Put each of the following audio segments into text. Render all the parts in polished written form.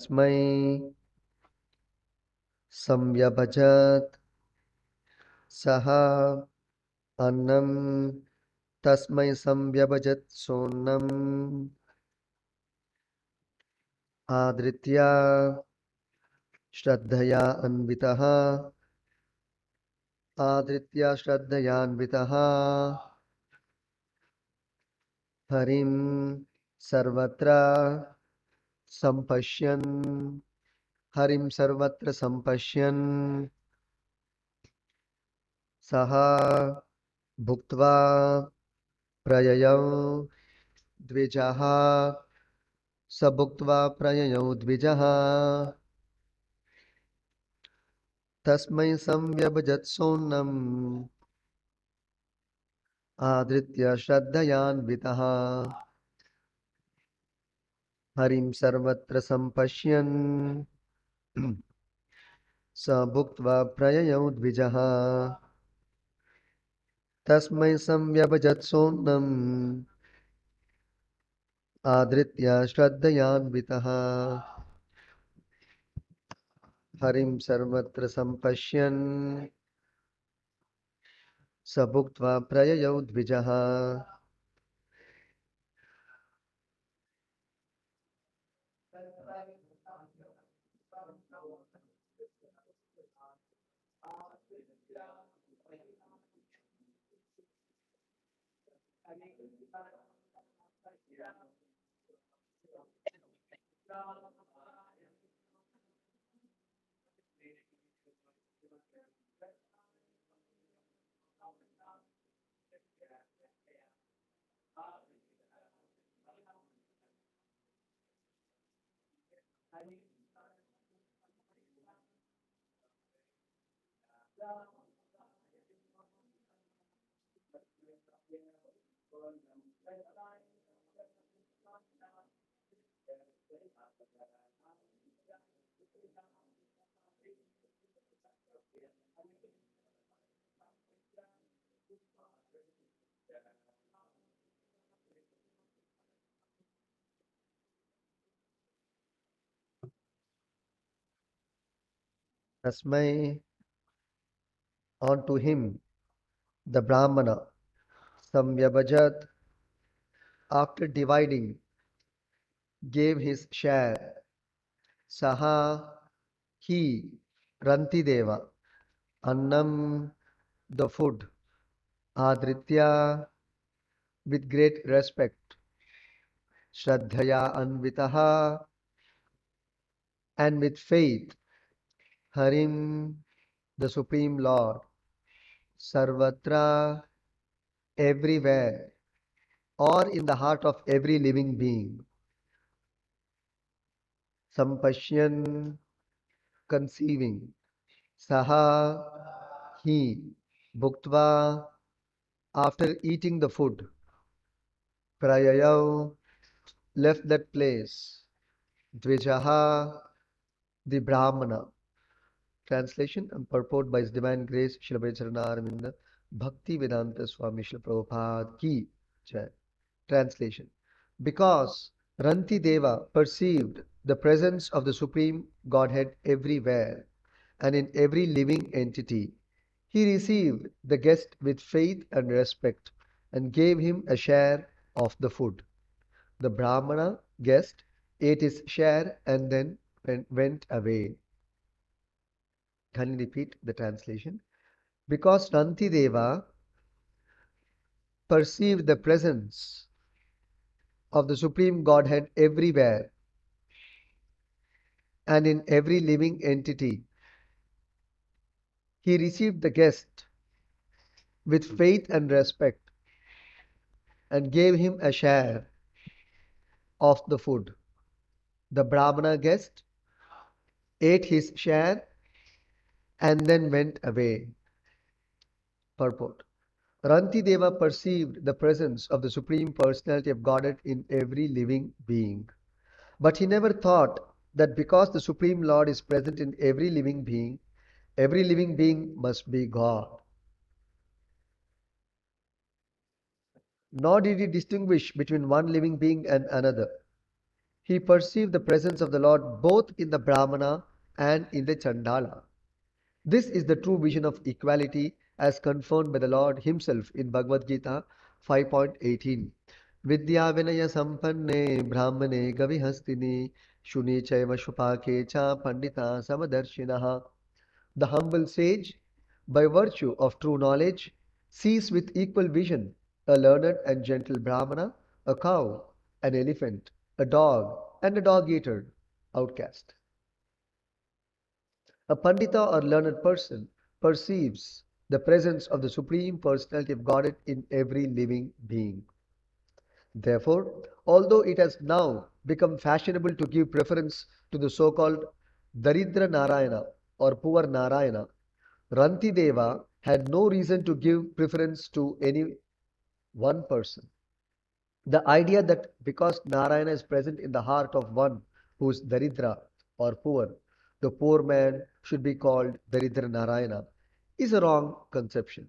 तस्मै संव्यभजत् सः अन्नं तस्मै संव्यभजत् सोन्नम् आदृत्य श्रद्धया अन्वितः हरिं सर्वत्र सम्पश्यन् सः भुक्त्वा प्रययौ द्विजः स भुक्त्वा प्रययौ द्विजः तस्मै संव्यभजत् सोन्नम् आदृत्य श्रद्धयान्वितः हरिं सर्वत्र सम्पश्यन् स भुक्त्वा प्रययौ द्विजः तस्मै संव्यभजत् सोन्नम् आदृत्य श्रद्धयान्वितः हरिं सर्वत्र सम्पश्यन् स भुक्त्वा प्रययौ द्विजः तस्मै unto him the Brahmana Samvyabhajat after dividing gave his share Saha he Rantideva Annam the food Adritya with great respect Shraddhaya Anvitaha and with faith Harim the Supreme Lord Sarvatra everywhere or in the heart of every living being Sampashyan conceiving Saha he Bhuktva after eating the food Prayayav left that place Dvijaha the Brahmana. Translation and purport by His Divine Grace Srila Charana Bhakti Vedanta Swami Srila Prabhupada Ki Jai. Translation. Because Ranti Deva perceived the presence of the Supreme Godhead everywhere and in every living entity, he received the guest with faith and respect and gave him a share of the food. The Brahmana guest ate his share and then went away. Can you repeat the translation? Because Ranti Deva perceived the presence of the Supreme Godhead everywhere and in every living entity, he received the guest with faith and respect and gave him a share of the food. The Brahmana guest ate his share and then went away. Purport. Ranti Deva perceived the presence of the Supreme Personality of Godhead in every living being. But he never thought that because the Supreme Lord is present in every living being must be God. Nor did he distinguish between one living being and another. He perceived the presence of the Lord both in the Brahmana and in the Chandala. This is the true vision of equality as confirmed by the Lord Himself in Bhagavad Gita 5.18. Vidya Vinaya Sampanne Brahmane Gavihastini Shuni Chaiva Shupake Cha Pandita Samadarshinaha. The humble sage, by virtue of true knowledge, sees with equal vision a learned and gentle Brahmana, a cow, an elephant, a dog, and a dog-eater, outcast. A Pandita or learned person perceives the presence of the Supreme Personality of Godhead in every living being. Therefore, although it has now become fashionable to give preference to the so-called Daridra Narayana or poor Narayana, Rantideva had no reason to give preference to any one person. The idea that because Narayana is present in the heart of one who is Daridra or poor, the poor man should be called Daridra Narayana is a wrong conception.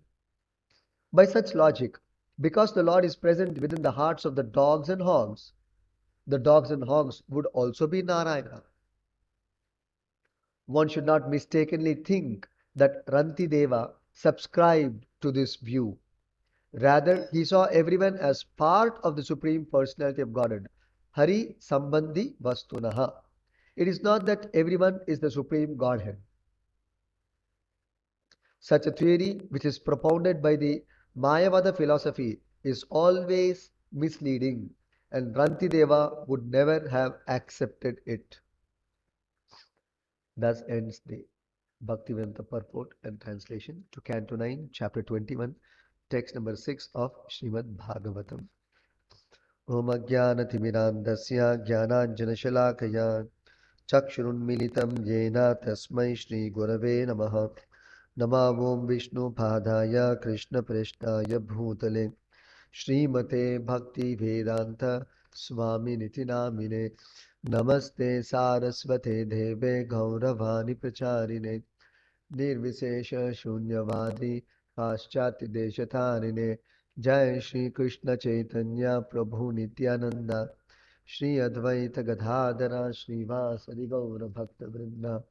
By such logic, because the Lord is present within the hearts of the dogs and hogs, the dogs and hogs would also be Narayana. One should not mistakenly think that Rantideva subscribed to this view. Rather, he saw everyone as part of the Supreme Personality of Godhead. Hari Sambandhi Vastunaha. It is not that everyone is the Supreme Godhead. Such a theory, which is propounded by the Mayavada philosophy, is always misleading, and Rantideva would never have accepted it. Thus ends the Bhaktivedanta purport and translation to Canto 9, Chapter 21, text number 6 of Srimad Bhagavatam. Om Ajnanatimirandasya Jnananjanashalakaya Chakshurunmilitam Yena Tasmai Shri Gurave Namaha Namah Vishnu Padaya Krishna Preshtaya Bhutale Srimate Bhakti Vedanta Swami Niti Namine Namaste Saraswate Deve Gauravani Pracharine Nirvishesha Shunyavadi Paschati Deshatarine Jai Shri Krishna Chaitanya Prabhu Nityananda Shri Advaita Gadadhara Shri Vasari Gaura Bhakta Vrinda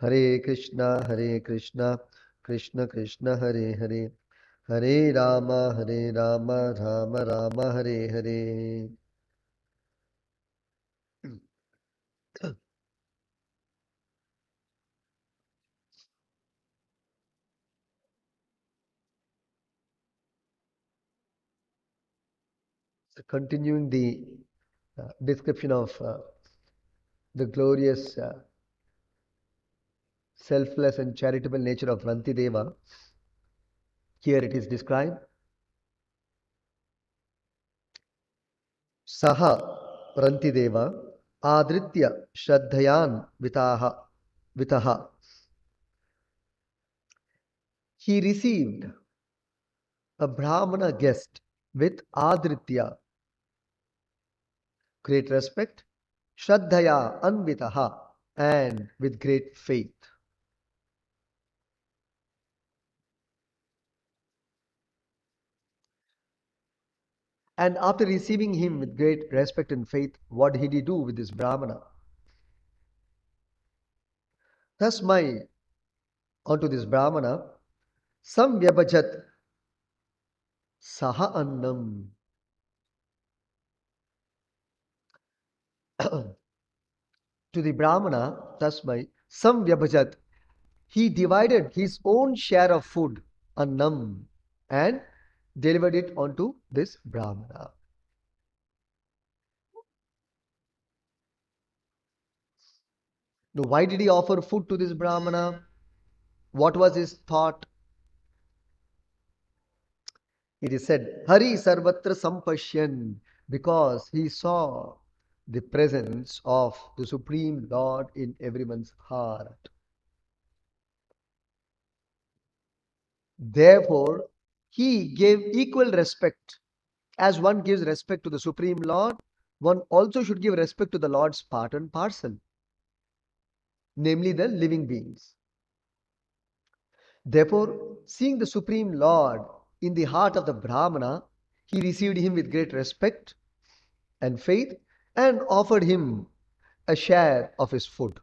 Hare Krishna Krishna Krishna Hare Hare Hare Rama Rama Rama Hare Hare. So continuing the description of the glorious selfless and charitable nature of Rantideva, here it is described. Saha Rantideva Adritya Shraddhayan Vitaha. He received a Brahmana guest with Adritya, great respect, Shraddhaya Anvitaha, and with great faith. And after receiving him with great respect and faith, what did he do with this Brahmana? Tasmai, onto this Brahmana, Samvyabhajat Saha Annam. To the Brahmana, Tasmai, Samvyabhajat, he divided his own share of food, Annam, and delivered it onto this Brahmana. Now, why did he offer food to this Brahmana? What was his thought? It is said, Hari Sarvatra Sampashyan, because he saw the presence of the Supreme Lord in everyone's heart. Therefore, he gave equal respect. As one gives respect to the Supreme Lord, one also should give respect to the Lord's part and parcel, namely the living beings. Therefore, seeing the Supreme Lord in the heart of the Brahmana, he received him with great respect and faith and offered him a share of his food.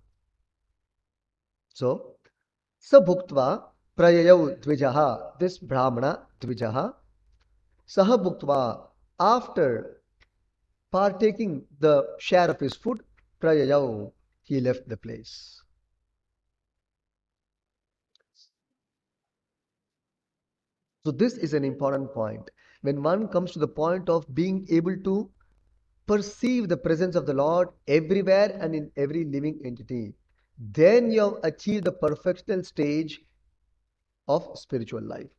So, Sabhuktva prayayau dvijaha, this Brahmana dvijaha, saha bhuktva, after partaking the share of his food, prayayau, he left the place. So this is an important point. When one comes to the point of being able to perceive the presence of the Lord everywhere and in every living entity, then you have achieved the perfectional stage of spiritual life,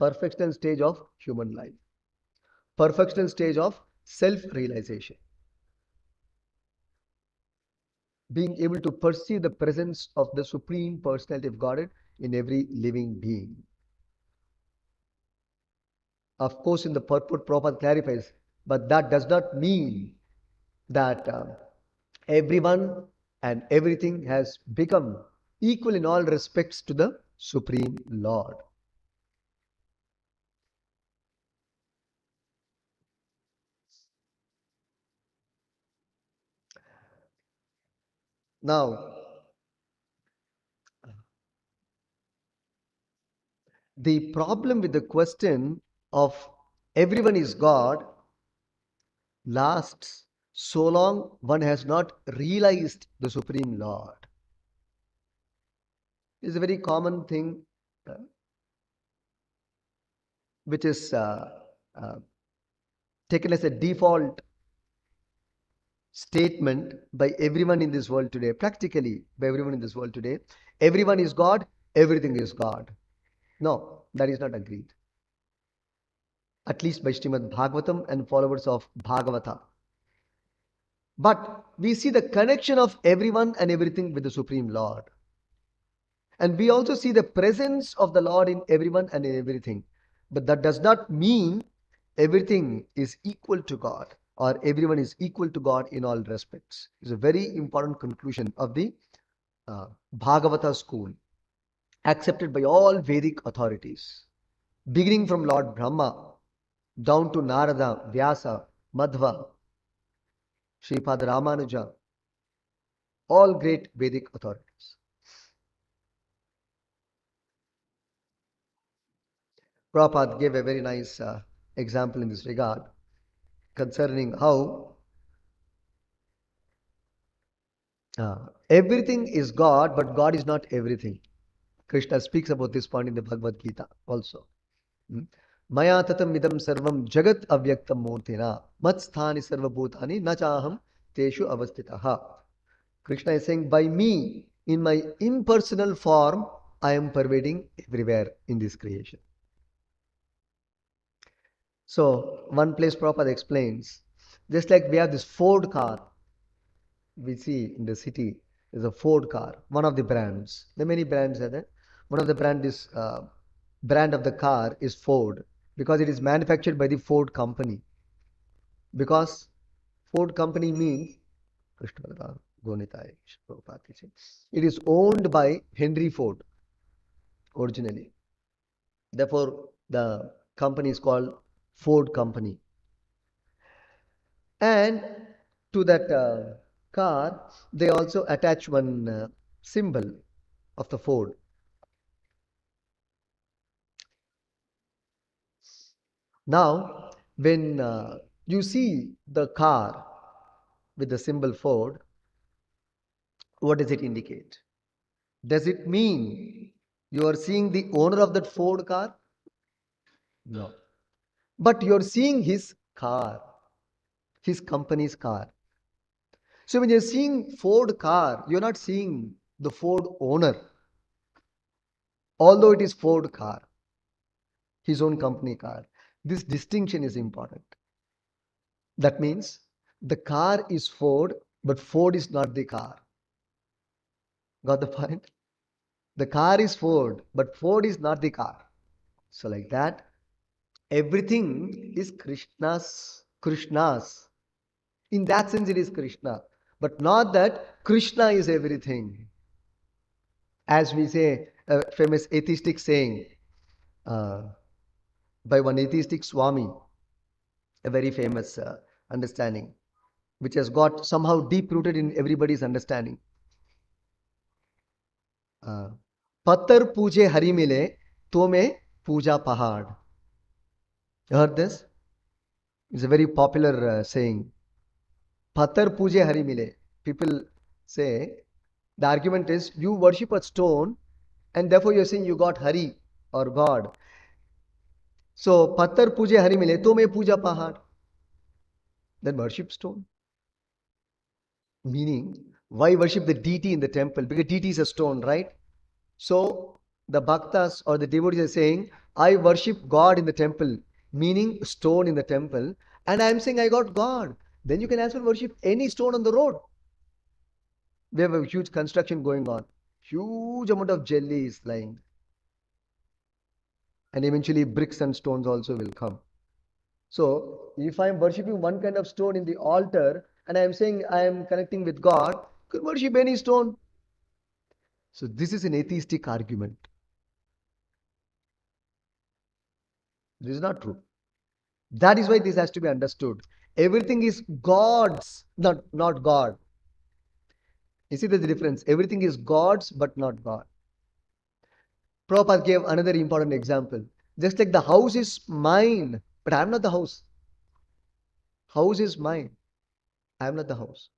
perfectional stage of human life, perfectional stage of self-realization. Being able to perceive the presence of the Supreme Personality of Godhead in every living being. Of course, in the purport, Prabhupada clarifies, but that does not mean that everyone and everything has become equal in all respects to the Supreme Lord. Now, the problem with the question of everyone is God lasts so long one has not realized the Supreme Lord. It's a very common thing uh, which is uh, taken as a default statement by everyone in this world today, practically by everyone in this world today. Everyone is God, everything is God. No, that is not agreed. At least by Srimad Bhagavatam and followers of Bhagavata. But we see the connection of everyone and everything with the Supreme Lord. And we also see the presence of the Lord in everyone and in everything. But that does not mean everything is equal to God or everyone is equal to God in all respects. It's a very important conclusion of the Bhagavata school, accepted by all Vedic authorities, beginning from Lord Brahma down to Narada, Vyasa, Madhva, Sripada Ramanuja, all great Vedic authorities. Prabhupada gave a very nice example in this regard concerning how everything is God, but God is not everything. Krishna speaks about this point in the Bhagavad Gita also. Maya tatam idam sarvam jagat avyaktam murtina matsthani sarva bhutani nachaham teshu avastitaha. Krishna is saying, by me, in my impersonal form, I am pervading everywhere in this creation. So, one place Prabhupada explains, just like we have this Ford car, we see in the city, is a Ford car, one of the brands. There are many brands are there. One of the brand of the car is Ford because it is manufactured by the Ford company. Because Ford company means it is owned by Henry Ford originally. Therefore, the company is called Ford Company. And to that car, they also attach one symbol of the Ford. Now, when you see the car with the symbol Ford, what does it indicate? Does it mean you are seeing the owner of that Ford car? No. But you're seeing his car, his company's car. So when you're seeing Ford car, you're not seeing the Ford owner, although it is Ford car, his own company car. This distinction is important. That means the car is Ford, but Ford is not the car. Got the point? The car is Ford, but Ford is not the car. So like that, everything is Krishna's. In that sense, it is Krishna. But not that Krishna is everything. As we say, a famous atheistic saying uh, by one atheistic Swami, a very famous understanding. which has got somehow deep rooted in everybody's understanding. Pattar pooje hari mile, to me puja pahad. You heard this? It's a very popular saying. Pattar pooje hari mile. People say the argument is you worship a stone and therefore you're saying you got Hari or God. So pattar pooje hari mile, to me puja pahad. Then worship stone. Meaning, why worship the deity in the temple? Because deity is a stone, right? So the bhaktas or the devotees are saying, I worship God in the temple, meaning stone in the temple, and I'm saying I got God. Then you can as well worship any stone on the road. We have a huge construction going on. Huge amount of jelly is lying. And eventually bricks and stones also will come. So if I am worshipping one kind of stone in the altar and I am saying I am connecting with God, could worship any stone. So this is an atheistic argument. This is not true. That is why this has to be understood. Everything is God's, not God. You see the difference? Everything is God's but not God. Prabhupada gave another important example. Just like the house is mine, but I am not the house. House is mine. I am not the house.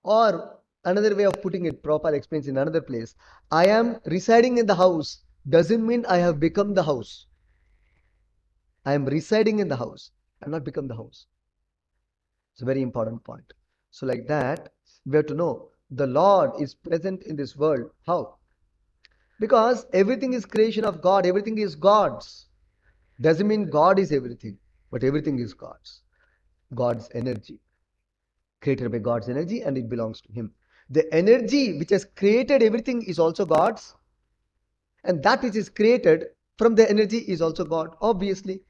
Or another way of putting it, Prabhupada explains in another place. I am residing in the house doesn't mean I have become the house. I am residing in the house. I have not become the house. It's a very important point. So like that, we have to know the Lord is present in this world. How? Because everything is creation of God. Everything is God's. Doesn't mean God is everything, but everything is God's. God's energy. Created by God's energy and it belongs to Him. The energy which has created everything is also God's. And that which is created from the energy is also God, obviously.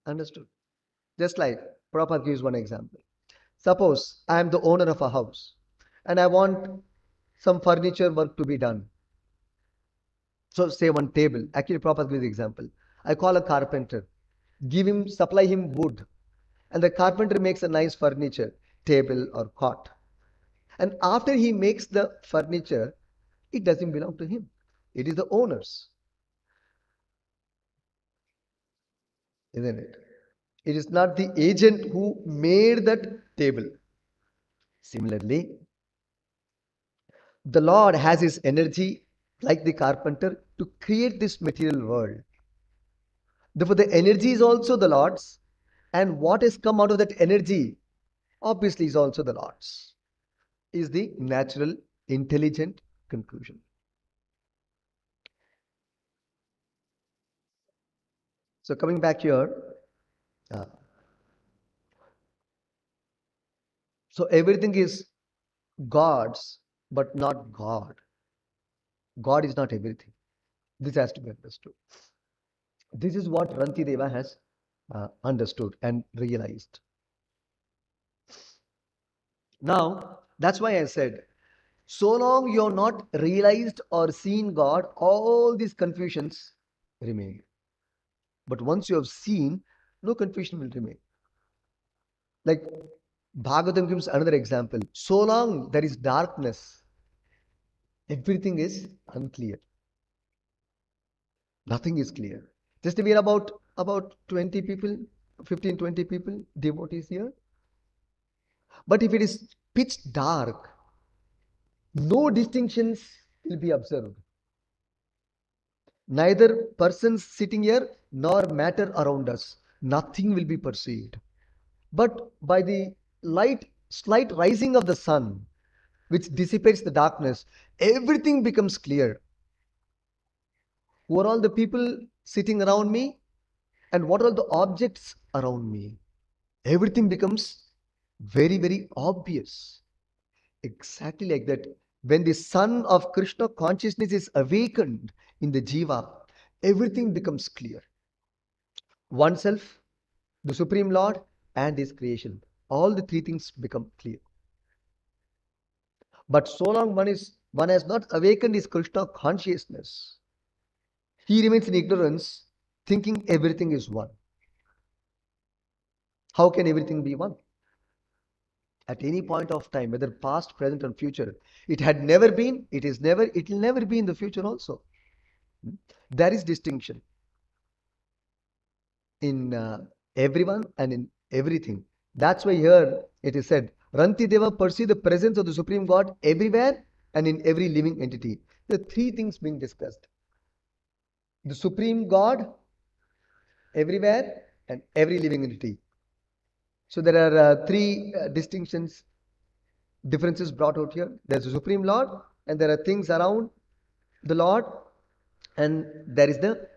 Understood? Just like Prabhupada gives one example. Suppose I am the owner of a house and I want some furniture work to be done. So say one table. Actually, Prabhupada gives the example. I call a carpenter, supply him wood, and the carpenter makes a nice furniture, table or cot. And after he makes the furniture, it doesn't belong to him. It is the owner's, isn't it? It is not the agent who made that table. Similarly, the Lord has his energy, like the carpenter, to create this material world. Therefore, the energy is also the Lord's, and what has come out of that energy, obviously, is also the Lord's, is the natural, intelligent conclusion. So, coming back here, uh, so everything is God's, but not God. God is not everything. This has to be understood. This is what Ranti Deva has understood and realized. Now, that's why I said, so long you're not realized or seen God, all these confusions remain. But once you have seen, no confusion will remain. Like Bhagavatam gives another example. So long there is darkness, everything is unclear. Nothing is clear. Just we are about 20 people, 15, 20 people, devotees here. But if it is pitch dark, no distinctions will be observed. Neither persons sitting here nor matter around us. Nothing will be perceived. But by the slight rising of the sun, which dissipates the darkness, everything becomes clear. Who are all the people sitting around me? And what are the objects around me? Everything becomes very, very obvious. Exactly like that. When the sun of Krishna consciousness is awakened in the jiva, everything becomes clear. Oneself, the Supreme Lord, and His creation. All the three things become clear. But so long one has not awakened his Krishna consciousness, he remains in ignorance, thinking everything is one. How can everything be one? At any point of time, whether past, present, or future, it had never been, it is never, it will never be in the future also. There is distinction in everyone and in everything. That's why here it is said, Ranti Deva perceive the presence of the Supreme God everywhere and in every living entity. The three things being discussed. The Supreme God everywhere and every living entity. So there are three distinctions, differences brought out here. There's the Supreme Lord, and there are things around the Lord, and there is the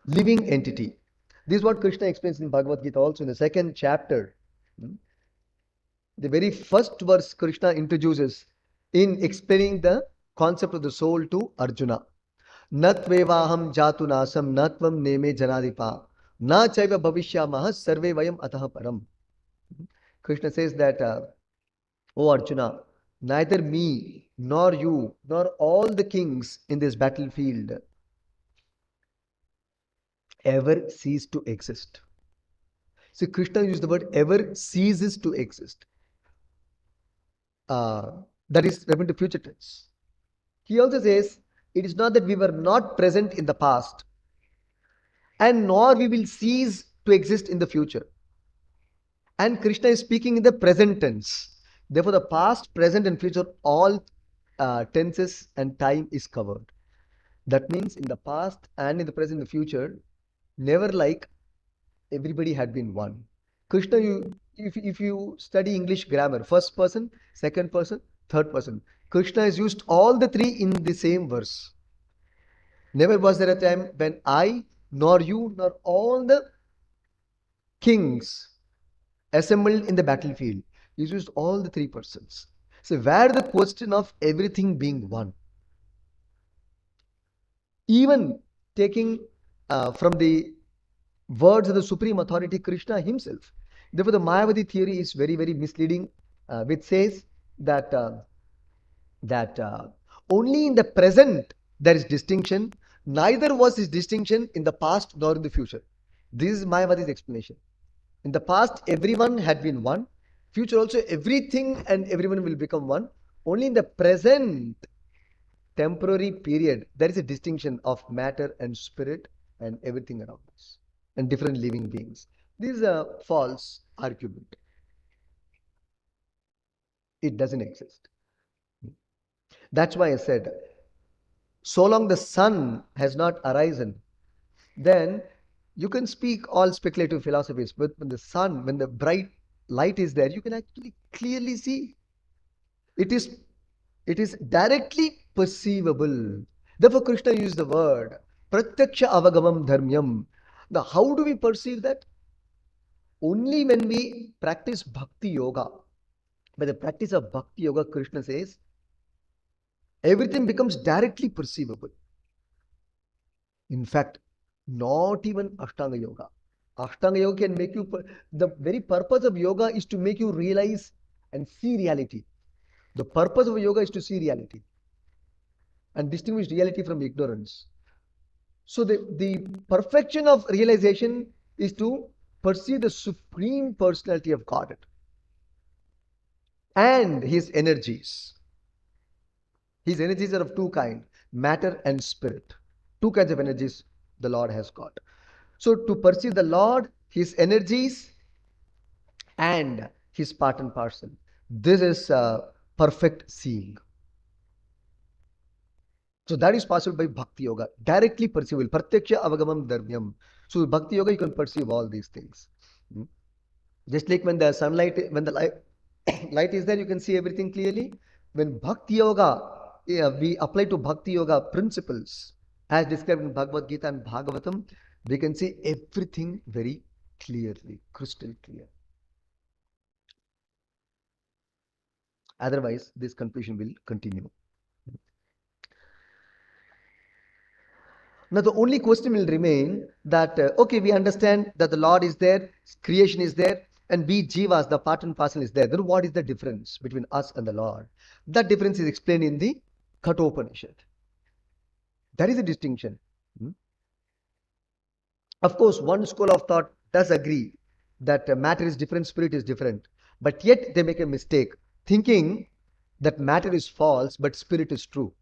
living entity. This is what Krishna explains in Bhagavad Gita also in the second chapter. The very first verse Krishna introduces in explaining the concept of the soul to Arjuna. Natvevaham jatu nasam natvam neme janadipa na chaiva bhavishyamah sarve vayam ataha param. Krishna says that, O Arjuna, neither me nor you nor all the kings in this battlefield ever cease to exist. See, Krishna used the word ever ceases to exist. That is referring to future tense. He also says, it is not that we were not present in the past, and nor we will cease to exist in the future. And Krishna is speaking in the present tense. Therefore, the past, present, and future, all tenses and time is covered. That means in the past and in the present and the future, never like everybody had been one. Krishna, if you study English grammar, first person, second person, third person, Krishna has used all the three in the same verse. Never was there a time when I, nor you, nor all the kings assembled in the battlefield. He used all the three persons. So where the question of everything being one. Even taking from the words of the Supreme Authority, Krishna himself. Therefore, the Mayavadi theory is very, very misleading, which says that only in the present there is distinction. Neither was this distinction in the past nor in the future. This is Mayavadi's explanation. In the past, everyone had been one. Future also, everything and everyone will become one. Only in the present temporary period, there is a distinction of matter and spirit and everything around us and different living beings. This is a false argument. It doesn't exist. That's why I said, so long the sun has not arisen, then you can speak all speculative philosophies. But when the sun, when the bright light is there, you can actually clearly see. It is directly perceivable. Therefore, Krishna used the word pratyaksha avagamam dharmyam. Now, how do we perceive that? Only when we practice bhakti yoga. By the practice of bhakti yoga, Krishna says, everything becomes directly perceivable. In fact, not even Ashtanga yoga. Ashtanga yoga can make you, the very purpose of yoga is to make you realize and see reality. The purpose of yoga is to see reality and distinguish reality from ignorance. So the perfection of realization is to perceive the Supreme Personality of Godhead and His energies. His energies are of two kinds, matter and spirit. Two kinds of energies the Lord has got. So to perceive the Lord, His energies and His part and parcel. This is perfect seeing. So that is possible by Bhakti Yoga, directly perceivable. Pratyaksha avagamam dharmyam. So Bhakti Yoga, you can perceive all these things. Just like when the sunlight, when the light is there, you can see everything clearly. When Bhakti Yoga, we apply to Bhakti Yoga principles, as described in Bhagavad Gita and Bhagavatam, we can see everything very clearly, crystal clear. Otherwise, this confusion will continue. Now, the only question will remain that, okay, we understand that the Lord is there, creation is there, and we jivas, the part and parcel is there. Then what is the difference between us and the Lord? That difference is explained in the Kathopanishad. That is a distinction. Of course, one school of thought does agree that matter is different, spirit is different. But yet they make a mistake, thinking that matter is false, but spirit is true.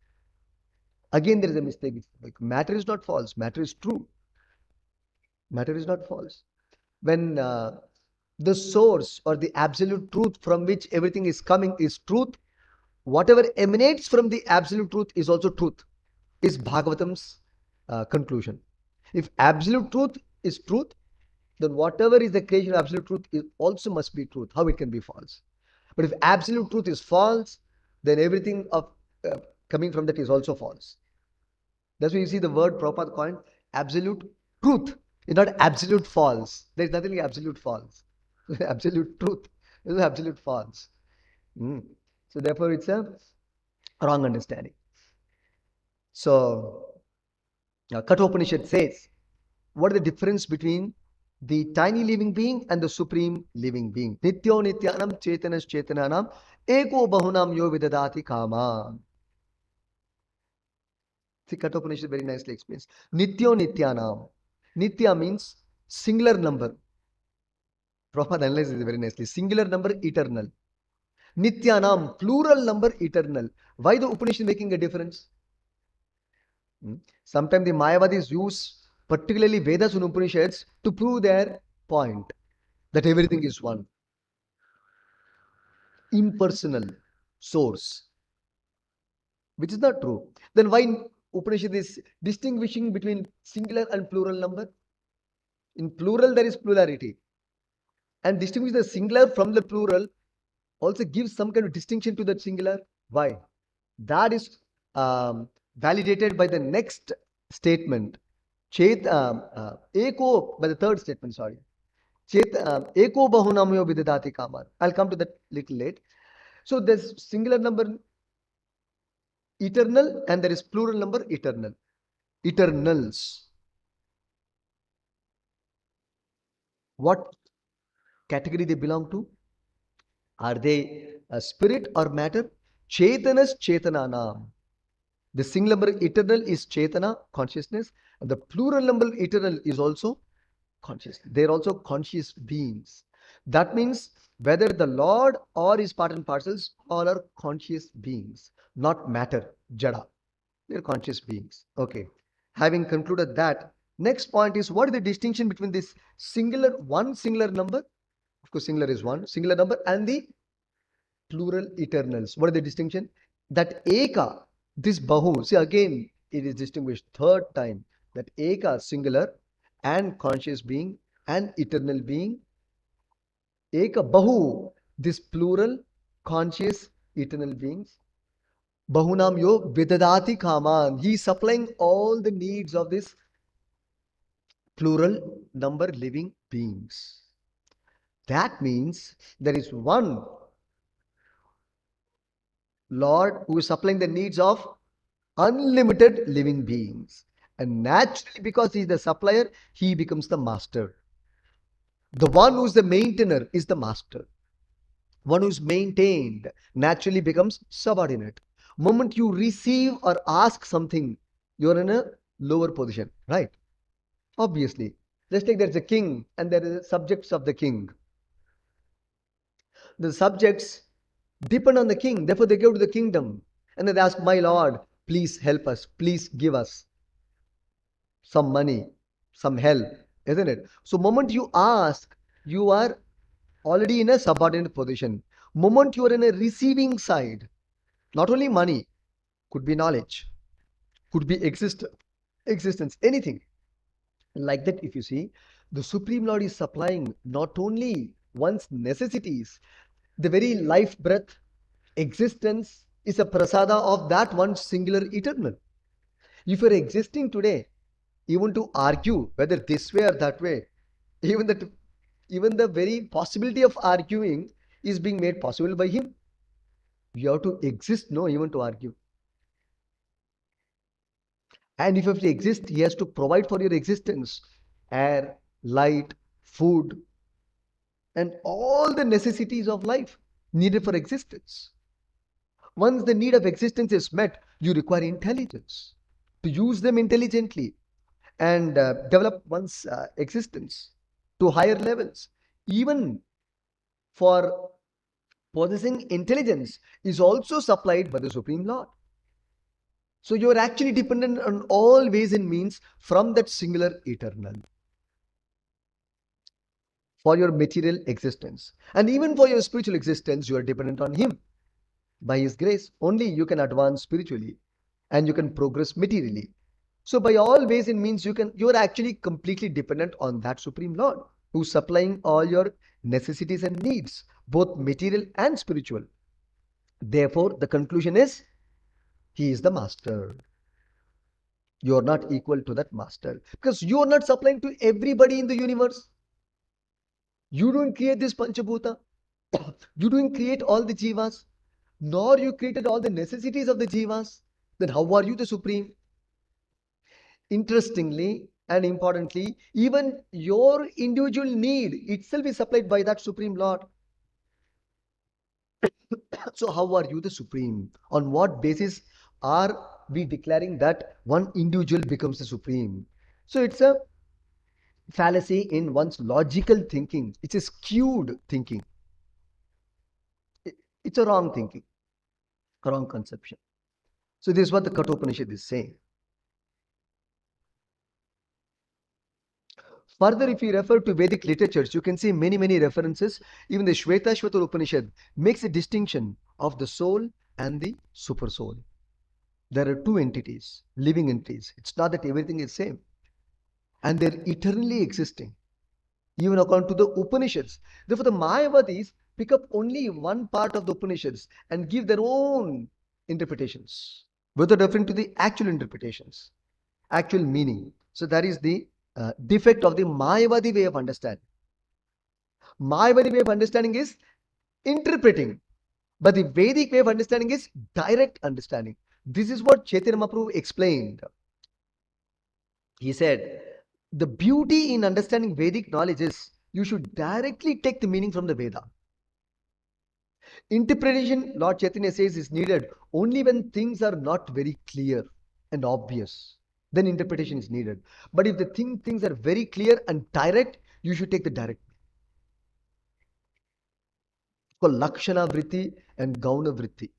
Again, there is a mistake. It's like matter is not false, matter is true. Matter is not false. When the source or the absolute truth from which everything is coming is truth, whatever emanates from the absolute truth is also truth, is Bhagavatam's conclusion. If absolute truth is truth, then whatever is the creation of absolute truth is also must be truth. How it can be false? But if absolute truth is false, then everything of coming from that is also false. That's why you see the word Prabhupada coined absolute truth. It's not absolute false. There is nothing like absolute false. Absolute truth. There's no absolute false. So therefore, it's a wrong understanding. So, Kathopanishad says, what is the difference between the tiny living being and the supreme living being? Nityo nityanam chetanas chetananam eko bahunam yo vidadati kama. See, Kathopanishad very nicely explains. Nityo nityanam. Nitya means singular number. Prabhupada analyzes it very nicely. Singular number, eternal. Nityanam, plural number, eternal. Why the Upanishad making a difference? Sometimes the Mayavadis use particularly Vedas and Upanishads to prove their point that everything is one. Impersonal source, which is not true. Then why Upanishad is distinguishing between singular and plural number? In plural, there is plurality. And distinguish the singular from the plural also gives some kind of distinction to that singular. Why? That is validated by the next statement. Eko, by the third statement, sorry. Eko bahunamyo vidadati kaman. I'll come to that little late. So there's singular number eternal and there is plural number eternal. Eternals. What category they belong to? Are they a spirit or matter? Chetanas chetananam. The singular number eternal is chetana, consciousness, and the plural number eternal is also consciousness. They are also conscious beings. That means whether the Lord or his part and parcels, all are conscious beings, not matter, jada. They are conscious beings. Okay. Having concluded that, next point is what is the distinction between this one singular number, of course singular is one, singular number, and the plural eternals. What is the distinction? That eka, this bahu, see again it is distinguished third time, that eka, singular and conscious being and eternal being. Eka bahu, this plural, conscious, eternal beings. Bahunam yo vidadati kaman. He is supplying all the needs of this plural number living beings. That means there is one Lord who is supplying the needs of unlimited living beings. And naturally, because he is the supplier, he becomes the master. The one who is the maintainer is the master. One who is maintained naturally becomes subordinate. Moment you receive or ask something, you are in a lower position, right? Obviously. Just like there is a king and there are subjects of the king. The subjects depend on the king, therefore they go to the kingdom and then they ask, my lord, please help us, please give us some money, some help, isn't it? So moment you ask, you are already in a subordinate position. Moment you are in a receiving side, not only money, could be knowledge, could be existence, anything. Like that, if you see, the Supreme Lord is supplying not only one's necessities, the very life breath, existence is a prasada of that one singular eternal. If you're existing today, even to argue whether this way or that way, even the very possibility of arguing is being made possible by him. You have to exist, no, even to argue. And if you have to exist, he has to provide for your existence air, light, food, and all the necessities of life needed for existence. Once the need of existence is met, you require intelligence to use them intelligently and develop one's existence to higher levels. even for possessing intelligence, is also supplied by the Supreme Lord. So you are actually dependent on all ways and means from that singular eternal for your material existence. And even for your spiritual existence, you are dependent on Him. By His grace, only you can advance spiritually and you can progress materially. So by all ways and means, you are actually completely dependent on that Supreme Lord who's supplying all your necessities and needs, both material and spiritual. Therefore, the conclusion is He is the master. You are not equal to that master because you are not supplying to everybody in the universe. You don't create this Panchabhuta. You don't create all the jivas, nor you created all the necessities of the jivas. Then how are you the supreme? Interestingly and importantly, even your individual need itself is supplied by that Supreme Lord. So how are you the supreme? On what basis are we declaring that one individual becomes the supreme? So it's a fallacy in one's logical thinking. It's a skewed thinking. It's a wrong thinking, a wrong conception. So this is what the Kathopanishad is saying. Further, if you refer to Vedic literatures, you can see many references. Even the Shvetashvatar Upanishad makes a distinction of the soul and the super soul. There are two entities, living entities. It's not that everything is same. And they're eternally existing, even according to the Upanishads. Therefore, the Mayavadis pick up only one part of the Upanishads and give their own interpretations, without referring to the actual interpretations, actual meaning. So that is the defect of the Mayavadi way of understanding. Mayavadi way of understanding is interpreting, but the Vedic way of understanding is direct understanding. This is what Chaitanya Mahaprabhu explained. He said, the beauty in understanding Vedic knowledge is you should directly take the meaning from the Veda. Interpretation, Lord Chaitanya says, is needed only when things are not very clear and obvious. Then interpretation is needed. But if the things are very clear and direct, you should take the direct. It's called Lakshana Vritti and Gauna Vritti.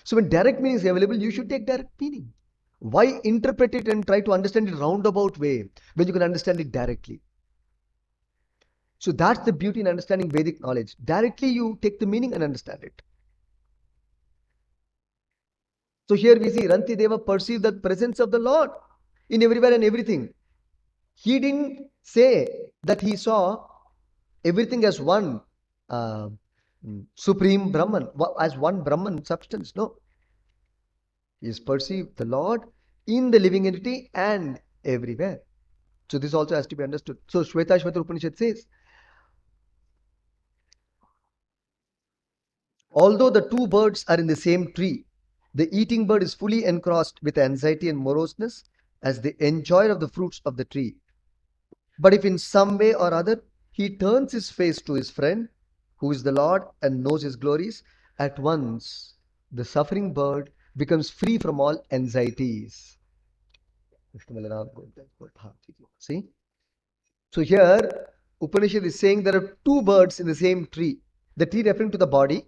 So when direct meaning is available, you should take direct meaning. Why interpret it and try to understand it roundabout way when you can understand it directly? So that's the beauty in understanding Vedic knowledge. Directly you take the meaning and understand it. So here we see Ranti Deva perceived the presence of the Lord in everywhere and everything. He didn't say that he saw everything as one supreme Brahman, as one Brahman substance. No. He is perceived the Lord in the living entity and everywhere. So this also has to be understood. So Shvetashvatar Upanishad says, although the two birds are in the same tree, the eating bird is fully engrossed with anxiety and moroseness as the enjoyer of the fruits of the tree. But if in some way or other he turns his face to his friend, who is the Lord and knows his glories, at once the suffering bird becomes free from all anxieties. See? So here Upanishad is saying there are two birds in the same tree. The tree referring to the body,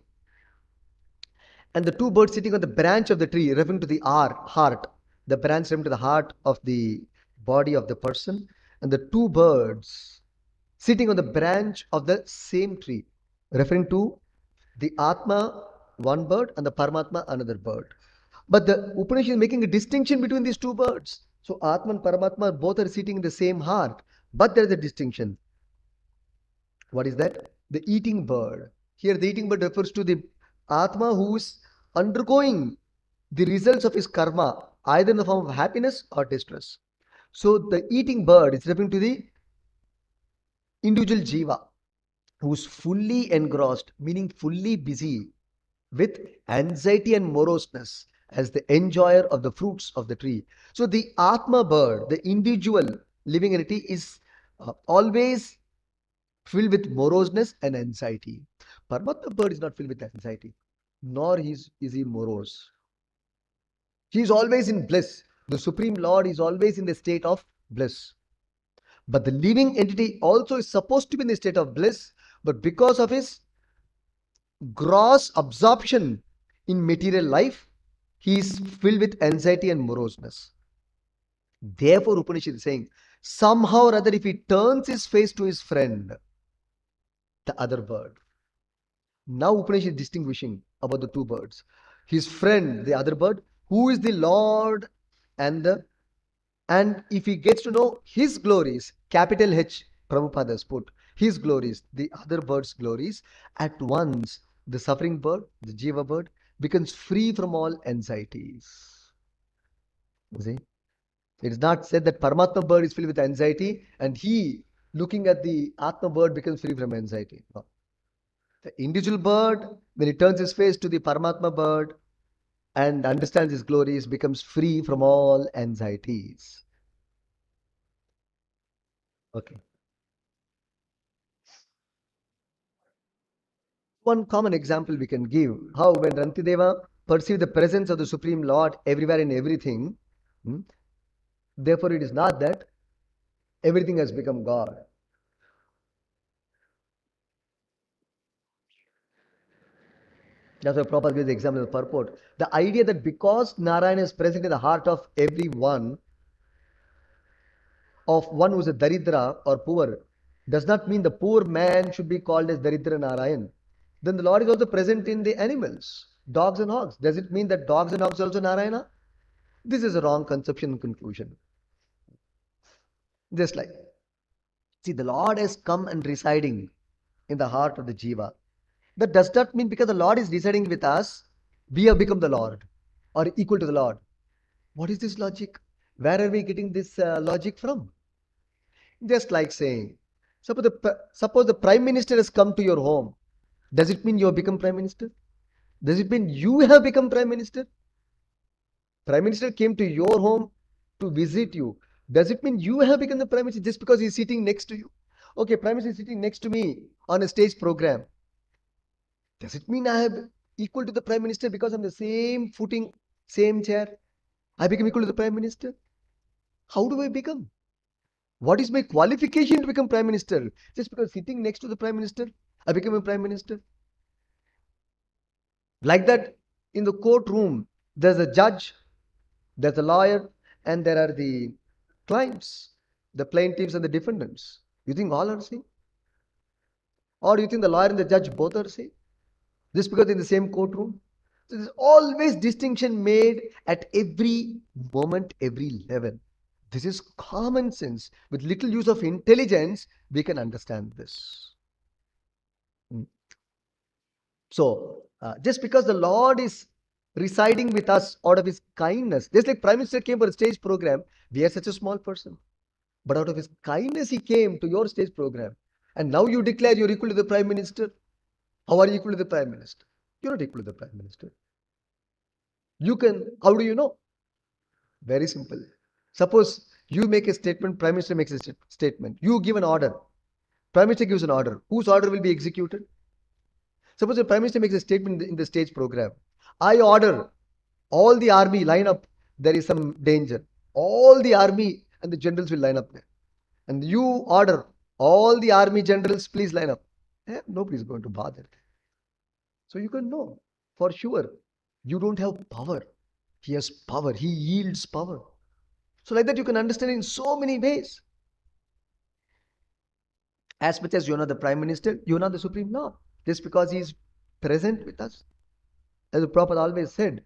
and the two birds sitting on the branch of the tree referring to the heart. The branch referring to the heart of the body of the person, and the two birds sitting on the branch of the same tree referring to the Atma, one bird, and the Paramatma, another bird. But the Upanishad is making a distinction between these two birds. So Atma and Paramatma both are sitting in the same heart, but there is a distinction. What is that? The eating bird. Here the eating bird refers to the Atma who is undergoing the results of his karma, either in the form of happiness or distress. So the eating bird is referring to the individual jiva who is fully engrossed, meaning fully busy with anxiety and moroseness as the enjoyer of the fruits of the tree. So the Atma bird, the individual living entity, is always filled with moroseness and anxiety. Paramatma bird is not filled with anxiety, nor is he morose. He is always in bliss. The Supreme Lord is always in the state of bliss. But the living entity also is supposed to be in the state of bliss, but because of his gross absorption in material life, he is filled with anxiety and moroseness. Therefore, Upanishad is saying, somehow or other, if he turns his face to his friend, the other bird. Now Upanishad is distinguishing about the two birds. His friend, the other bird, who is the Lord, and if he gets to know his glories, capital H, Prabhupada has put, his glories, the other bird's glories, at once the suffering bird, the Jiva bird, becomes free from all anxieties. You see? It is not said that Paramatma bird is filled with anxiety and he, looking at the Atma bird, becomes free from anxiety. No. The individual bird, when he turns his face to the Paramatma bird and understands his glories, becomes free from all anxieties. Okay. One common example we can give how when Rantideva perceived the presence of the Supreme Lord everywhere in everything, hmm, therefore it is not that everything has become God. That's why Prabhupada gives the example of the purport. The idea that because Narayana is present in the heart of everyone, of one who is a Daridra or poor, does not mean the poor man should be called as Daridra Narayan. Then the Lord is also present in the animals, dogs and hogs. Does it mean that dogs and hogs are also Narayana? This is a wrong conception and conclusion. Just like, see, the Lord has come and residing in the heart of the Jiva. That does not mean because the Lord is residing with us, we have become the Lord or equal to the Lord. What is this logic? Where are we getting this logic from? Just like saying, suppose the Prime Minister has come to your home. Does it mean you have become Prime Minister? Does it mean you have become Prime Minister? Prime Minister came to your home to visit you. Does it mean you have become the Prime Minister just because he's sitting next to you? Okay, Prime Minister is sitting next to me on a stage program. Does it mean I am equal to the Prime Minister because I'm the same footing, same chair? I become equal to the Prime Minister? How do I become? What is my qualification to become Prime Minister? Just because sitting next to the Prime Minister, I become a Prime Minister? Like that, in the courtroom, there's a judge, there's a lawyer, and there are the clients, the plaintiffs and the defendants. You think all are same? Or you think the lawyer and the judge both are same? Just because in the same courtroom? So there's always distinction made at every moment, every level. This is common sense. With little use of intelligence, we can understand this. So, just because the Lord is residing with us out of his kindness, just like Prime Minister came for a stage program, we are such a small person. But out of his kindness, he came to your stage program. And now you declare you're equal to the Prime Minister. How are you equal to the Prime Minister? You're not equal to the Prime Minister. You can, how do you know? Very simple. Suppose you make a statement, Prime Minister makes a statement. You give an order. Prime Minister gives an order. Whose order will be executed? Suppose the Prime Minister makes a statement in the stage program. I order all the army line up. There is some danger. All the army and the generals will line up there. And you order all the army generals, please line up. Nobody is going to bother. So you can know for sure. You don't have power. He has power. He yields power. So like that you can understand in so many ways. As much as you're not the Prime Minister, you're not the Supreme Lord. Just because he is present with us. As the Prabhupada always said,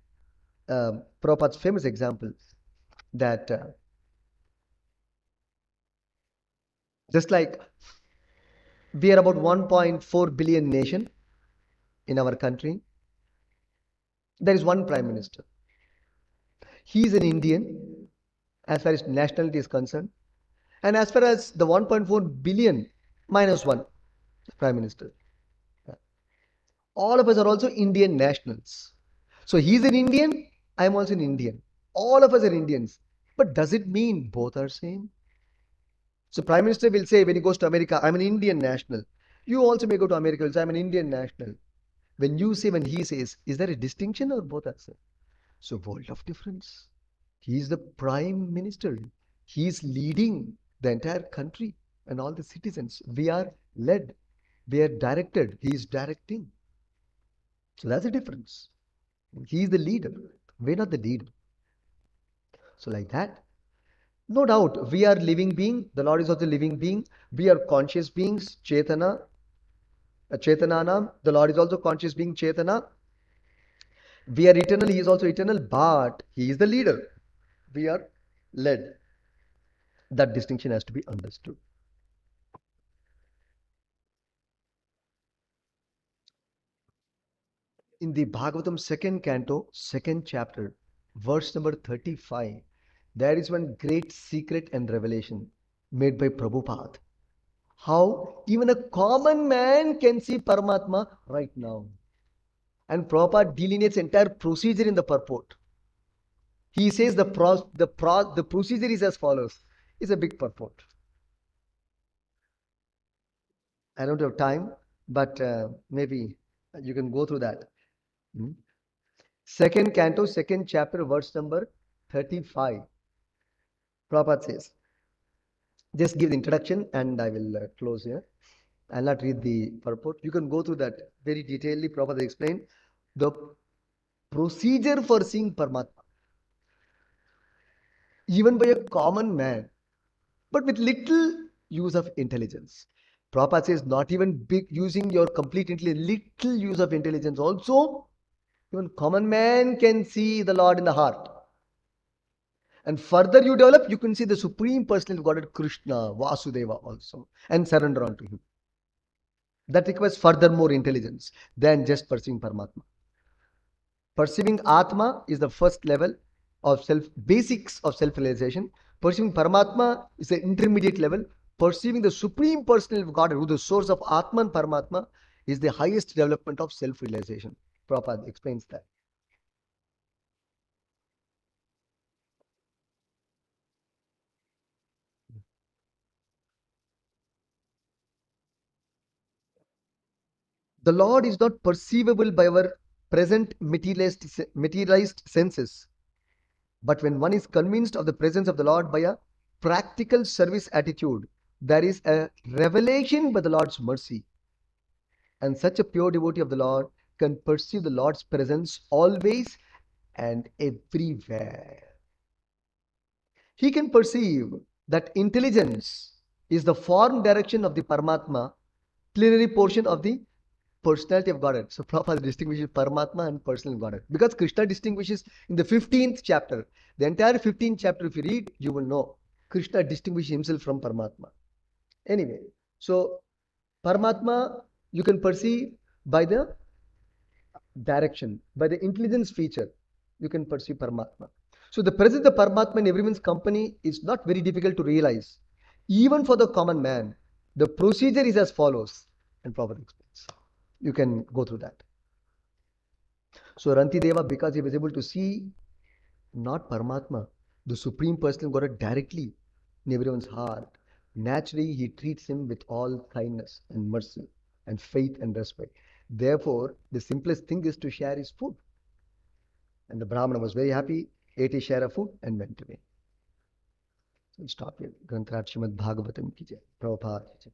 Prabhupada's famous example, that just like we are about 1.4 billion nation in our country, there is one Prime Minister. He is an Indian as far as nationality is concerned. And as far as the 1.4 billion minus one Prime Minister, all of us are also Indian nationals. So he is an Indian, I am also an Indian. All of us are Indians. But does it mean both are same? So Prime Minister will say when he goes to America, I'm an Indian national. You also may go to America and say, I'm an Indian national. When you say, when he says, is there a distinction or both are same? So world of difference. He is the Prime Minister. He is leading the entire country and all the citizens. We are led, we are directed. He is directing. So that's the difference. He is the leader. We're not the leader. So like that, no doubt, we are living being. The Lord is also living being. We are conscious beings, Chetana, Chetananam. The Lord is also conscious being, Chetana. We are eternal. He is also eternal, but He is the leader. We are led. That distinction has to be understood. In the Bhagavatam second canto, second chapter, verse number 35, there is one great secret and revelation made by Prabhupada. How even a common man can see Paramatma right now. And Prabhupada delineates entire procedure in the purport. He says the procedure is as follows. It's a big purport. I don't have time, but maybe you can go through that. Second canto, second chapter, verse number 35. Prabhupada says, just give the introduction and I will close here. I'll not read the purport. You can go through that very detailedly. Prabhupada explained the procedure for seeing Paramatma, even by a common man, but with little use of intelligence. Prabhupada says not even big using your complete intelligence, little use of intelligence also, even common man can see the Lord in the heart. And further you develop, you can see the Supreme Personality of Godhead, Krishna, Vasudeva also, and surrender unto Him. That requires further more intelligence than just perceiving Paramatma. Perceiving Atma is the first level of basics of self-realization. Perceiving Paramatma is the intermediate level. Perceiving the Supreme Personality of Godhead, who is the source of Atma and Paramatma, is the highest development of self-realization. Prabhupada explains that. The Lord is not perceivable by our present materialized senses. But when one is convinced of the presence of the Lord by a practical service attitude, there is a revelation by the Lord's mercy. And such a pure devotee of the Lord can perceive the Lord's presence always and everywhere. He can perceive that intelligence is the form direction of the Paramatma, plenary portion of the personality of Godhead. So Prabhupada distinguishes Paramatma and personal Godhead. Because Krishna distinguishes in the 15th chapter, the entire 15th chapter, if you read, you will know Krishna distinguishes himself from Paramatma. Anyway, so Paramatma you can perceive by the direction, by the intelligence feature, you can perceive Paramatma. So the presence of Paramatma in everyone's company is not very difficult to realize. Even for the common man, the procedure is as follows. And Prabhupada explains. You can go through that. So Ranti Deva, because he was able to see not Paramatma, the Supreme Personal God directly in everyone's heart, naturally he treats him with all kindness and mercy and faith and respect. Therefore, the simplest thing is to share his food. And the Brahmana was very happy, ate his share of food and went away. So we'll stop here. Granthrat Srimad Bhagavatam ki jai. Prabhupada ki jai.